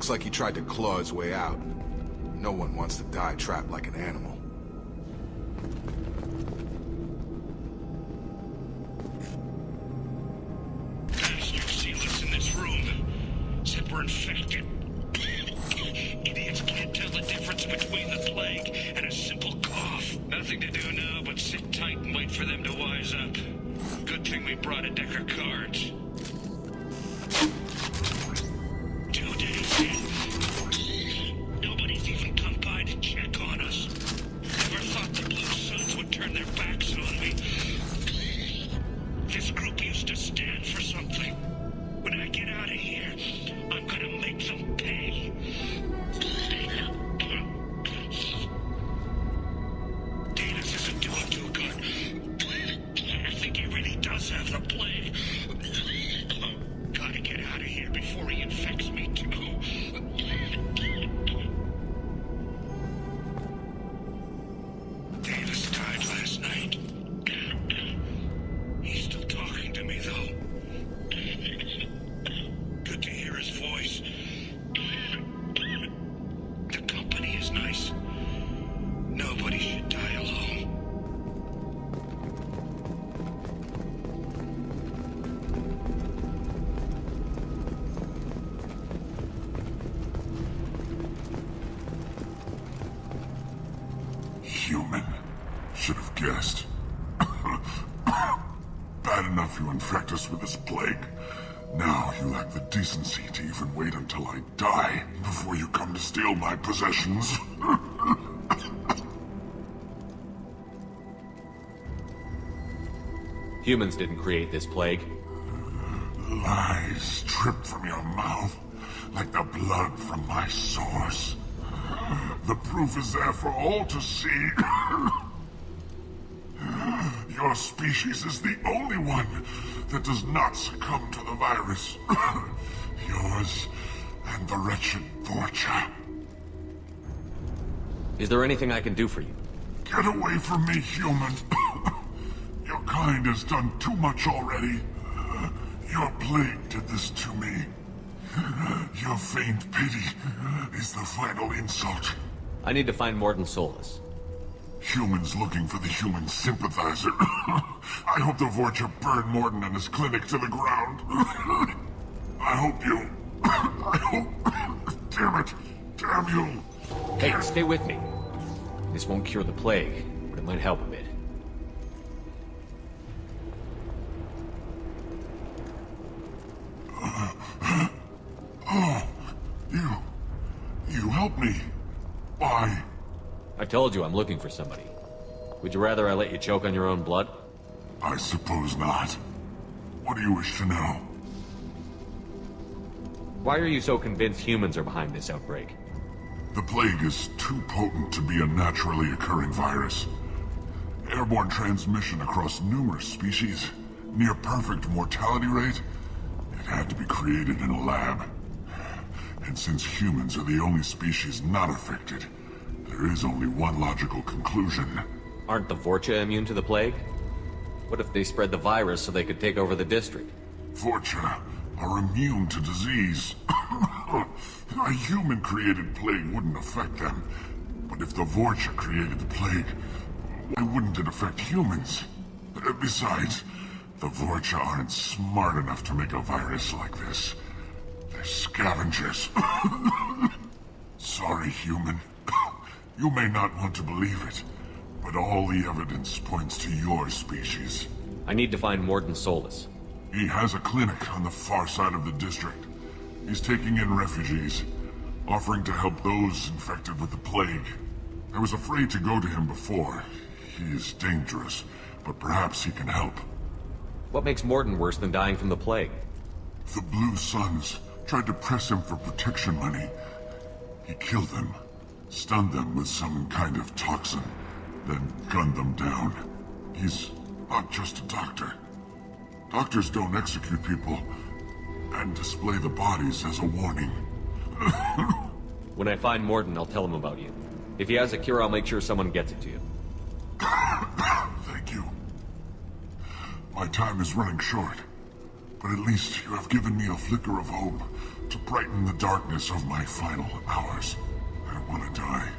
Looks like he tried to claw his way out. No one wants to die trapped like an animal. Bastard sealed us in this room. Said we're infected. Idiots can't tell the difference between the plague and a simple cough. Nothing to do now but sit tight and wait for them to wise up. Good thing we brought a deck of cards. 2 days in. Nobody's even come by to check on us. Never thought the Blue Suns would turn their backs on me. This group used to stand for something. When I get out of here, I'm gonna make them pay. Davis isn't doing too good. I think he really does have the plague. Gotta get out of here before he infects me too. Davis died last night. He's still talking to me, though. Good to hear his voice. The company is nice. Nobody should die alone. Human. Should have guessed. Bad enough you infect us with this plague. Now you lack the decency to even wait until I die before you come to steal my possessions. Humans didn't create this plague. Lies drip from your mouth like the blood from my sores. The proof is there for all to see. Your species is the only one that does not succumb to the virus. Yours and the wretched Vorcha. Is there anything I can do for you? Get away from me, human. Your kind has done too much already. Your plague did this to me. Your faint pity is the final insult. I need to find Mordin Solus. Humans looking for the human sympathizer. I hope the Vorcha burn Mordin and his clinic to the ground. I hope you... I hope... Damn it. Damn you. Hey, stay with me. This won't cure the plague, but it might help a bit. You helped me. Why? I told you I'm looking for somebody. Would you rather I let you choke on your own blood? I suppose not. What do you wish to know? Why are you so convinced humans are behind this outbreak? The plague is too potent to be a naturally occurring virus. Airborne transmission across numerous species, near perfect mortality rate. It had to be created in a lab. And since humans are the only species not affected, there is only one logical conclusion. Aren't the Vorcha immune to the plague? What if they spread the virus so they could take over the district? Vorcha are immune to disease. A human-created plague wouldn't affect them. But if the Vorcha created the plague, why wouldn't it affect humans? Besides, the Vorcha aren't smart enough to make a virus like this. They're scavengers. Sorry, human. You may not want to believe it, but all the evidence points to your species. I need to find Mordin Solus. He has a clinic on the far side of the district. He's taking in refugees, offering to help those infected with the plague. I was afraid to go to him before. He is dangerous, but perhaps he can help. What makes Mordin worse than dying from the plague? The Blue Suns tried to press him for protection money. He killed them, stunned them with some kind of toxin, then gunned them down. He's not just a doctor. Doctors don't execute people and display the bodies as a warning. When I find Mordin, I'll tell him about you. If he has a cure, I'll make sure someone gets it to you. Thank you. My time is running short, but at least you have given me a flicker of hope to brighten the darkness of my final hours. I don't want to die.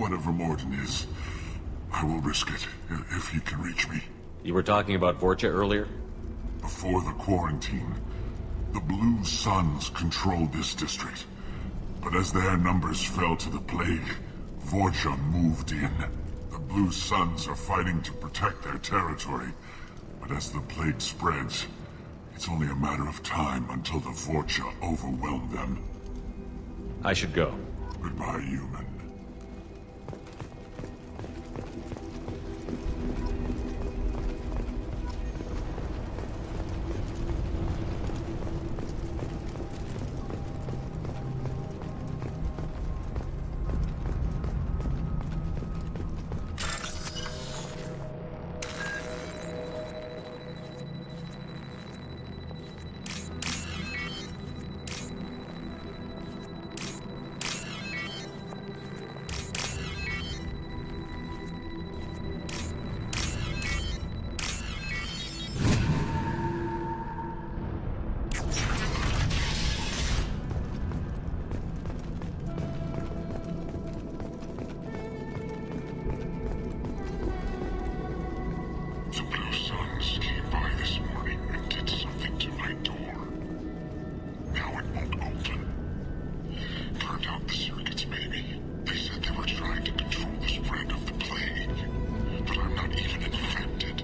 Whatever Morden is, I will risk it if he can reach me. You were talking about Vorcha earlier? Before the quarantine, the Blue Suns controlled this district. But as their numbers fell to the plague, Vorcha moved in. The Blue Suns are fighting to protect their territory, but as the plague spreads, it's only a matter of time until the Vorcha overwhelm them. I should go. Goodbye, human. The Blue Suns came by this morning and did something to my door. Now it won't open. Turned out the circuits, maybe. They said they were trying to control the spread of the plague. But I'm not even infected.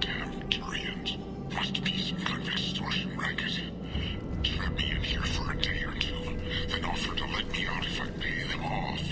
Damn Turians. Must be some kind of extortion racket. Trap me in here for a day or two, then offer to let me out if I pay them off.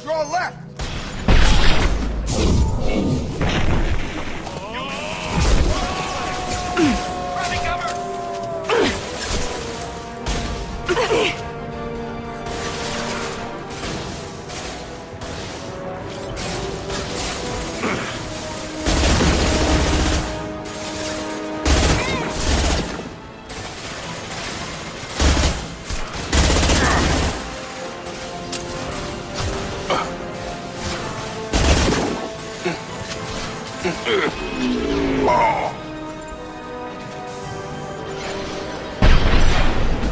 Your left!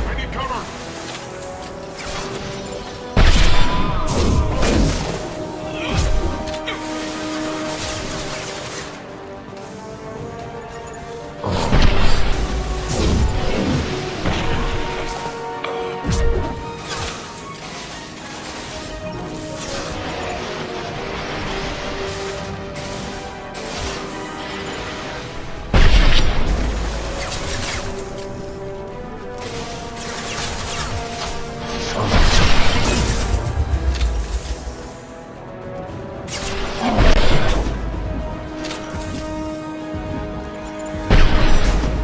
I need cover!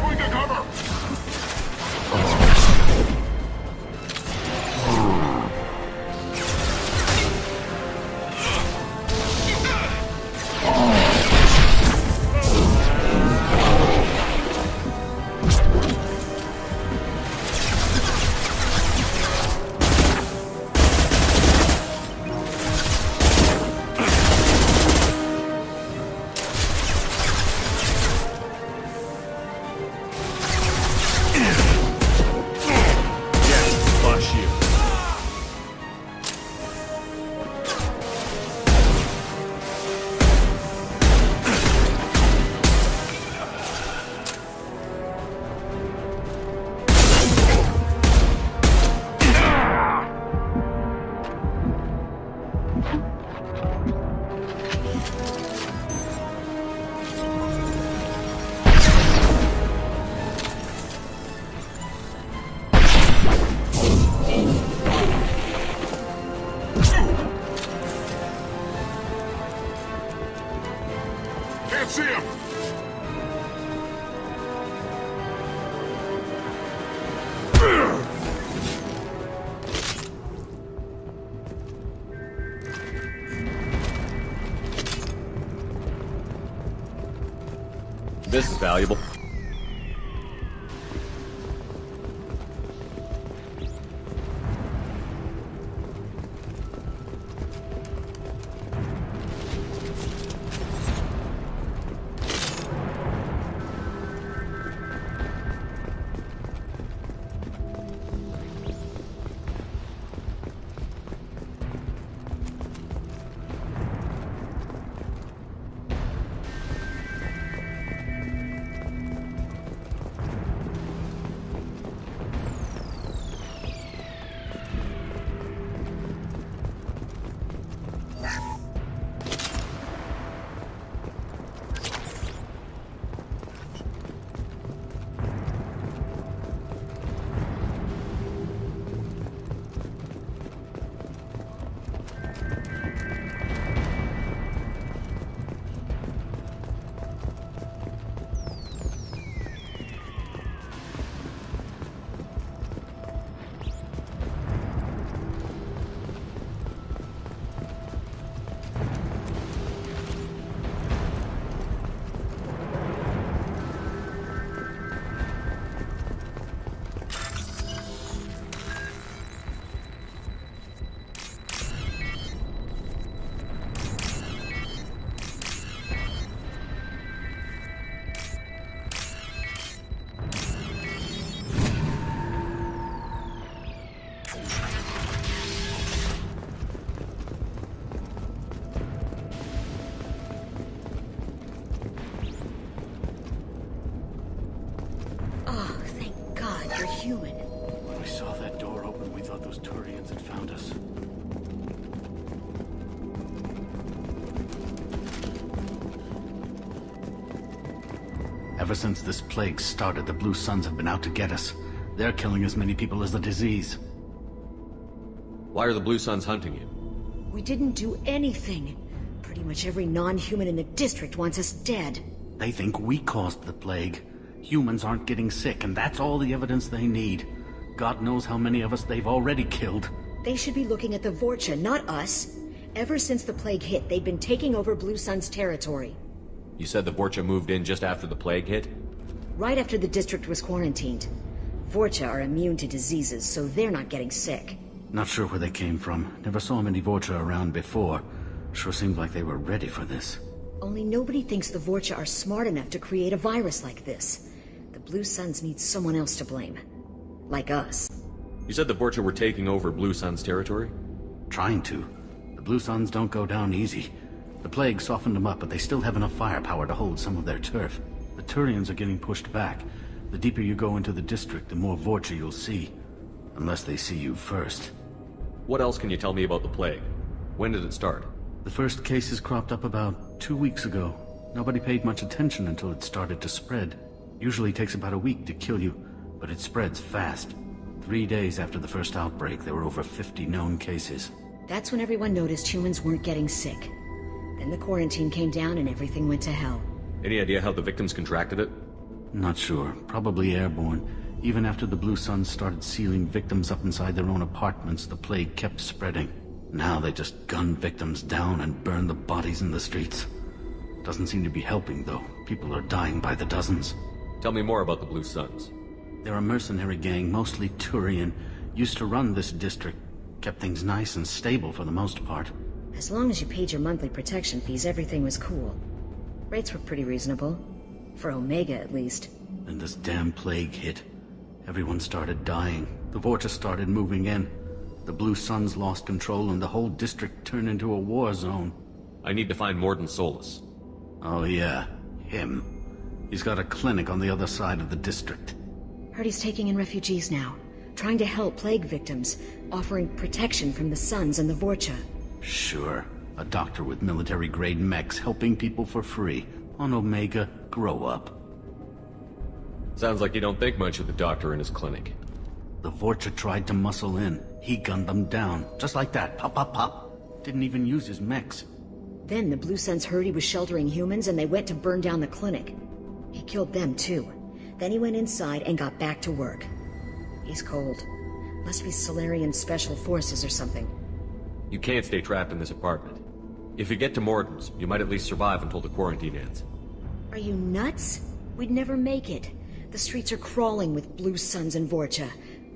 Going to cover! Flush you. Can't see him! This is valuable. Human. When we saw that door open, we thought those Turians had found us. Ever since this plague started, the Blue Suns have been out to get us. They're killing as many people as the disease. Why are the Blue Suns hunting you? We didn't do anything. Pretty much every non-human in the district wants us dead. They think we caused the plague. Humans aren't getting sick, and that's all the evidence they need. God knows how many of us they've already killed. They should be looking at the Vorcha, not us. Ever since the plague hit, they've been taking over Blue Sun's territory. You said the Vorcha moved in just after the plague hit? Right after the district was quarantined. Vorcha are immune to diseases, so they're not getting sick. Not sure where they came from. Never saw many Vorcha around before. Sure seemed like they were ready for this. Only nobody thinks the Vorcha are smart enough to create a virus like this. The Blue Suns need someone else to blame. Like us. You said the Vorcha were taking over Blue Sun's territory? Trying to. The Blue Suns don't go down easy. The plague softened them up, but they still have enough firepower to hold some of their turf. The Turians are getting pushed back. The deeper you go into the district, the more Vorcha you'll see. Unless they see you first. What else can you tell me about the plague? When did it start? The first cases cropped up about 2 weeks ago. Nobody paid much attention until it started to spread. Usually takes about a week to kill you, but it spreads fast. 3 days after the first outbreak, there were over 50 known cases. That's when everyone noticed humans weren't getting sick. Then the quarantine came down and everything went to hell. Any idea how the victims contracted it? Not sure. Probably airborne. Even after the Blue Suns started sealing victims up inside their own apartments, the plague kept spreading. Now they just gun victims down and burn the bodies in the streets. Doesn't seem to be helping, though. People are dying by the dozens. Tell me more about the Blue Suns. They're a mercenary gang, mostly Turian. Used to run this district. Kept things nice and stable for the most part. As long as you paid your monthly protection fees, everything was cool. Rates were pretty reasonable. For Omega, at least. Then this damn plague hit. Everyone started dying. The Vorcha started moving in. The Blue Suns lost control and the whole district turned into a war zone. I need to find Mordin Solus. Oh yeah, him. He's got a clinic on the other side of the district. Heard he's taking in refugees now. Trying to help plague victims. Offering protection from the Suns and the Vorcha. Sure. A doctor with military-grade mechs helping people for free. On Omega, grow up. Sounds like you don't think much of the doctor in his clinic. The Vorcha tried to muscle in. He gunned them down. Just like that. Pop, pop, pop. Didn't even use his mechs. Then the Blue Suns heard he was sheltering humans and they went to burn down the clinic. He killed them too. Then he went inside and got back to work. He's cold. Must be Solarian Special Forces or something. You can't stay trapped in this apartment. If you get to Mordin's, you might at least survive until the quarantine ends. Are you nuts? We'd never make it. The streets are crawling with Blue Suns and Vorcha.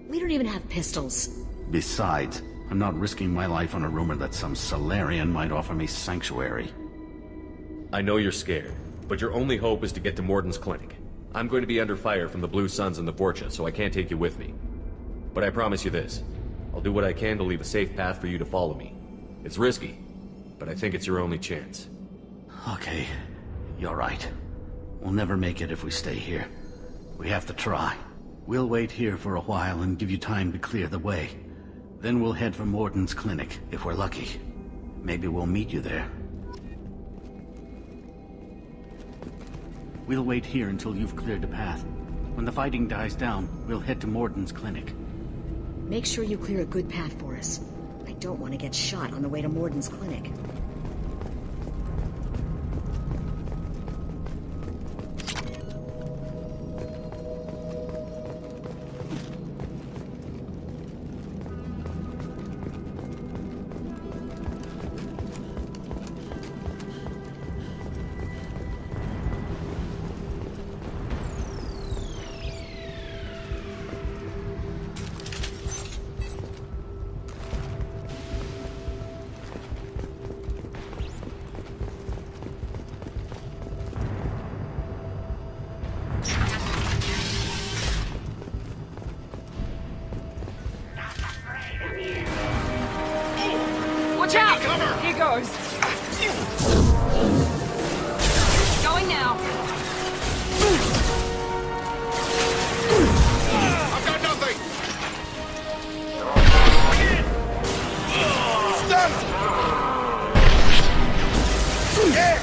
We don't even have pistols. Besides, I'm not risking my life on a rumor that some Solarian might offer me sanctuary. I know you're scared, but your only hope is to get to Morden's clinic. I'm going to be under fire from the Blue Suns and the Vorcha, so I can't take you with me. But I promise you this. I'll do what I can to leave a safe path for you to follow me. It's risky, but I think it's your only chance. Okay, you're right. We'll never make it if we stay here. We have to try. We'll wait here for a while and give you time to clear the way. Then we'll head for Morden's clinic, if we're lucky. Maybe we'll meet you there. We'll wait here until you've cleared the path. When the fighting dies down, we'll head to Morden's clinic. Make sure you clear a good path for us. I don't want to get shot on the way to Morden's clinic. Watch out! Here goes. Going now. I've got nothing! Stunned! Yeah!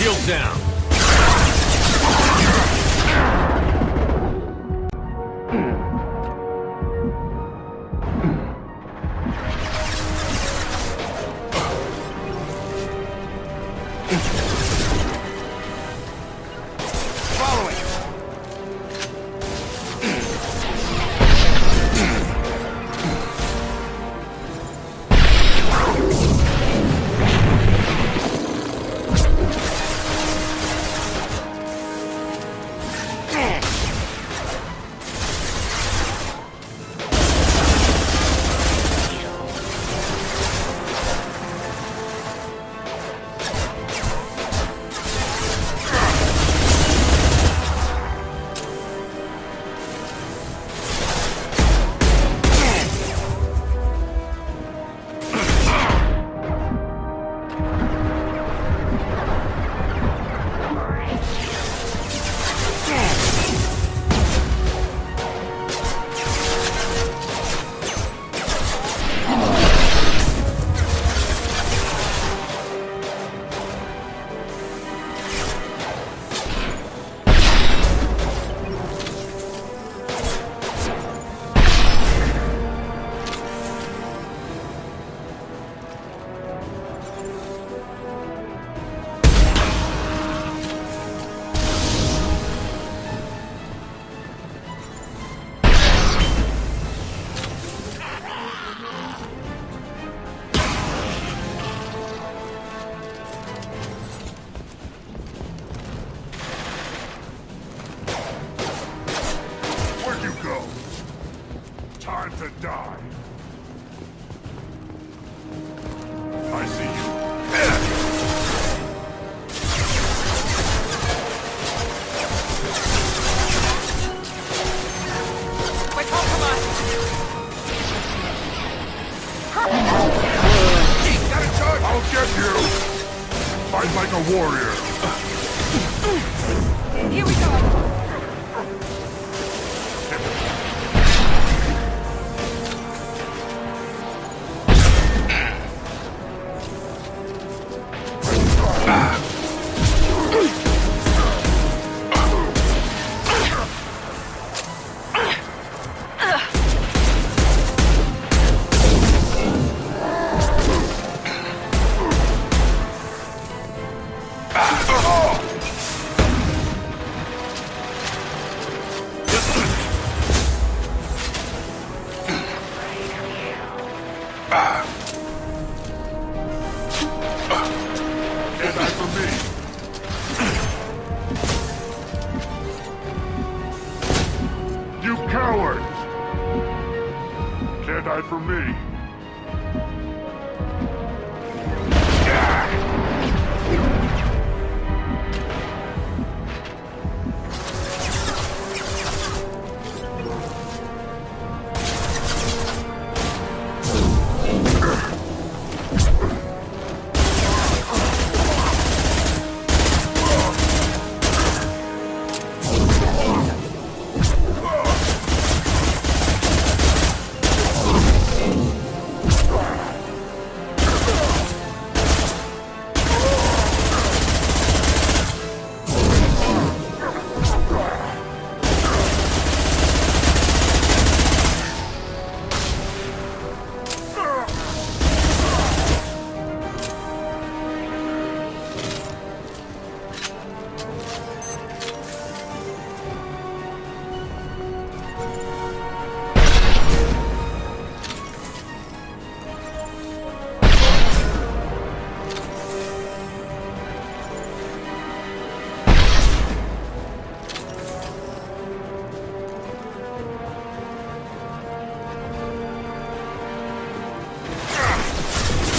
Shields down. Time to die. I see you. Wait, come on. Got a charge! I'll get you. Fight like a warrior. Here we go. coward! Can't hide from me.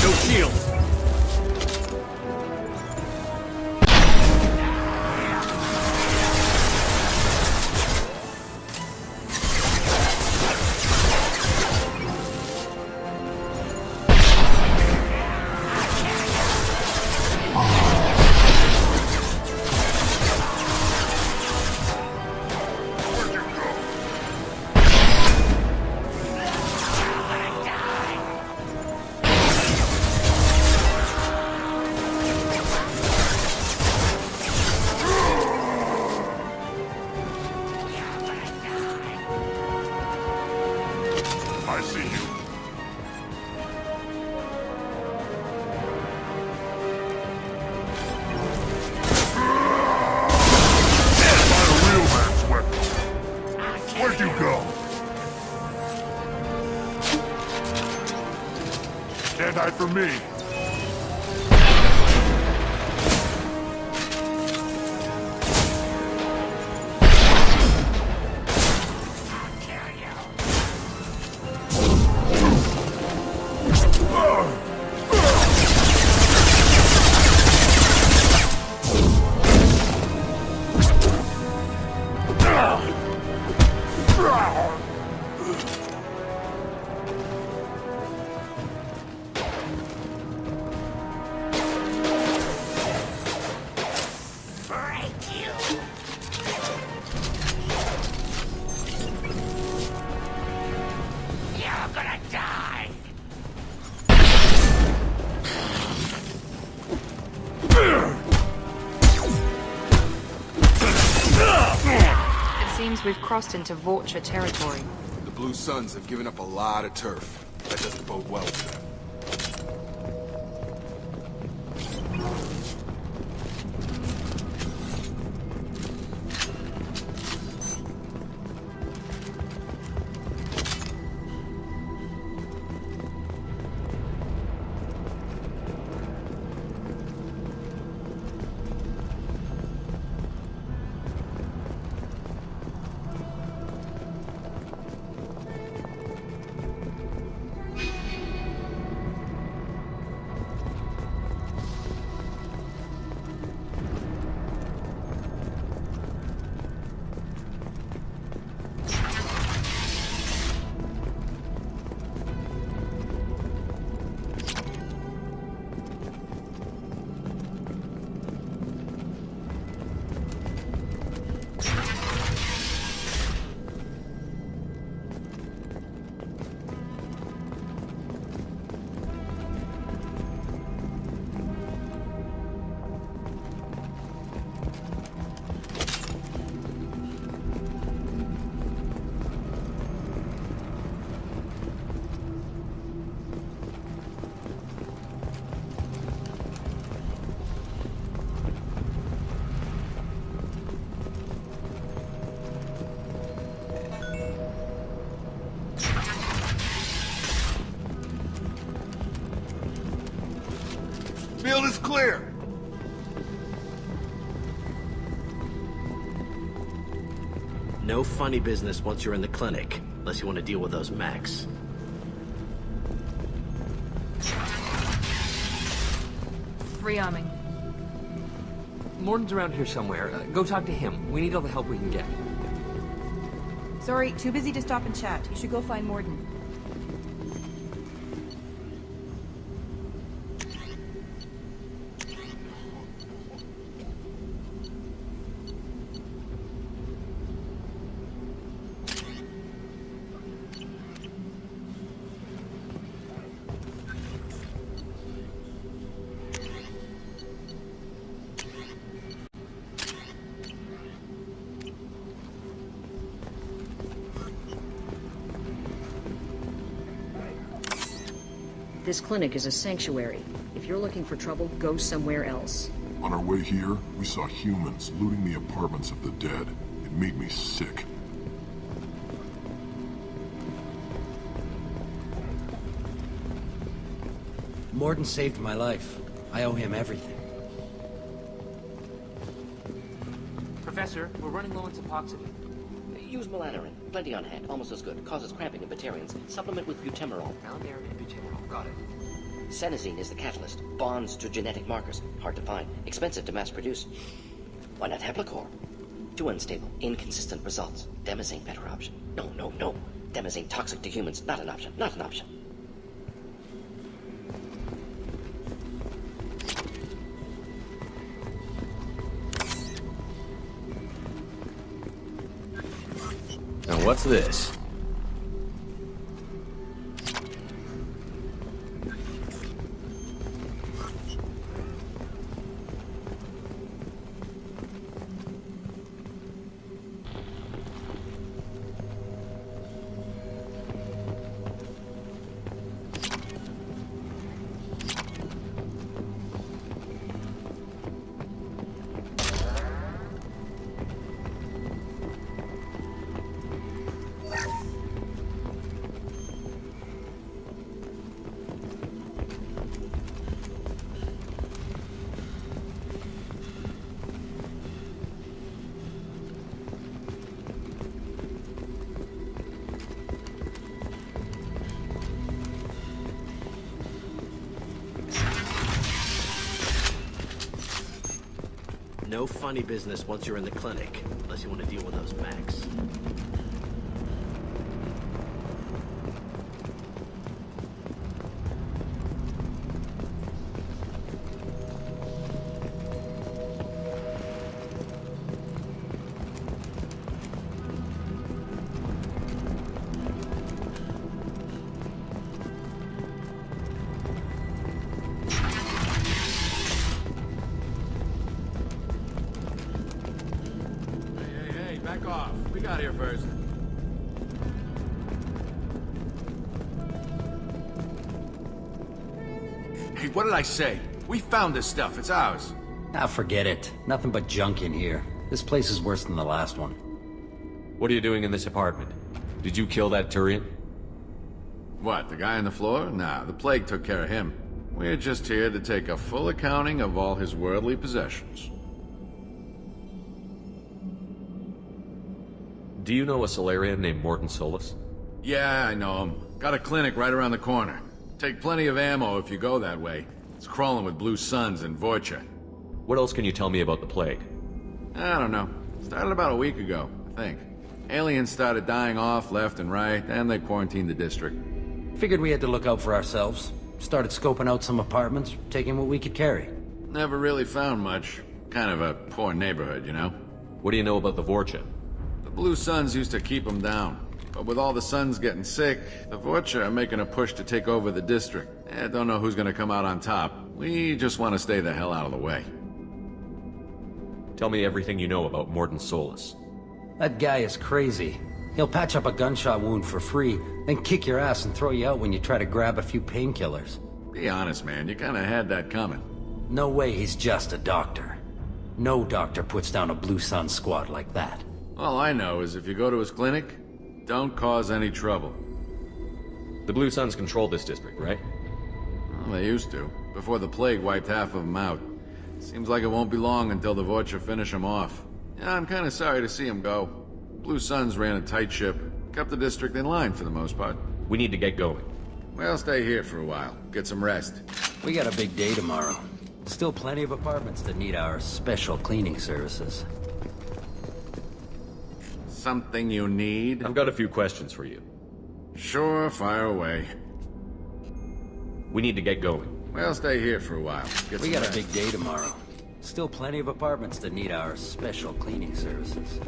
No shields! I see you. Not a real man's weapon. Where'd you go? Can't hide from me. Seems we've crossed into Vorcha territory. The Blue Suns have given up a lot of turf. That doesn't bode well for them. Field is clear. No funny business once you're in the clinic, unless you want to deal with those mechs. Rearming. Morden's around here somewhere. Go talk to him. We need all the help we can get. Sorry, too busy to stop and chat. You should go find Morden. This clinic is a sanctuary. If you're looking for trouble, go somewhere else. On our way here, we saw humans looting the apartments of the dead. It made me sick. Morden saved my life. I owe him everything. Professor, we're running low on Suboxone. Use Melanorin. Plenty on hand. Almost as good. Causes cramping in Batarians. Supplement with butemerol. Melanorin and butemerol. Got it. Senesine is the catalyst. Bonds to genetic markers. Hard to find. Expensive to mass produce. Why not Heplicor? Too unstable. Inconsistent results. Demazine better option. No. Demazine toxic to humans. Not an option. Not an option. Now what's this? No funny business once you're in the clinic, unless you want to deal with those mechs. Back off. We got here first. Hey, what did I say? We found this stuff. It's ours. Ah, forget it. Nothing but junk in here. This place is worse than the last one. What are you doing in this apartment? Did you kill that Turian? What, the guy on the floor? Nah, the plague took care of him. We're just here to take a full accounting of all his worldly possessions. Do you know a Solarian named Morden Solus? Yeah, I know him. Got a clinic right around the corner. Take plenty of ammo if you go that way. It's crawling with Blue Suns and Vorcha. What else can you tell me about the plague? I don't know. Started about a week ago, I think. Aliens started dying off left and right, and they quarantined the district. Figured we had to look out for ourselves. Started scoping out some apartments, taking what we could carry. Never really found much. Kind of a poor neighborhood, you know? What do you know about the Vorcha? The Blue Suns used to keep them down. But with all the Suns getting sick, the Vorcha are making a push to take over the district. I don't know who's gonna come out on top. We just want to stay the hell out of the way. Tell me everything you know about Morden Solus. That guy is crazy. He'll patch up a gunshot wound for free, then kick your ass and throw you out when you try to grab a few painkillers. Be honest, man. You kinda had that coming. No way he's just a doctor. No doctor puts down a Blue Sun squad like that. All I know is if you go to his clinic, don't cause any trouble. The Blue Suns control this district, right? Well, they used to, before the plague wiped half of them out. Seems like it won't be long until the Vorcha finish them off. Yeah, I'm kinda sorry to see him go. Blue Suns ran a tight ship, kept the district in line for the most part. We need to get going. Well, stay here for a while. Get some rest. We got a big day tomorrow. Still plenty of apartments that need our special cleaning services. Something you need? I've got a few questions for you. Sure, fire away. We need to get going. Well, stay here for a while. Get We some got a rest. big day tomorrow. Still plenty of apartments that need our special cleaning services.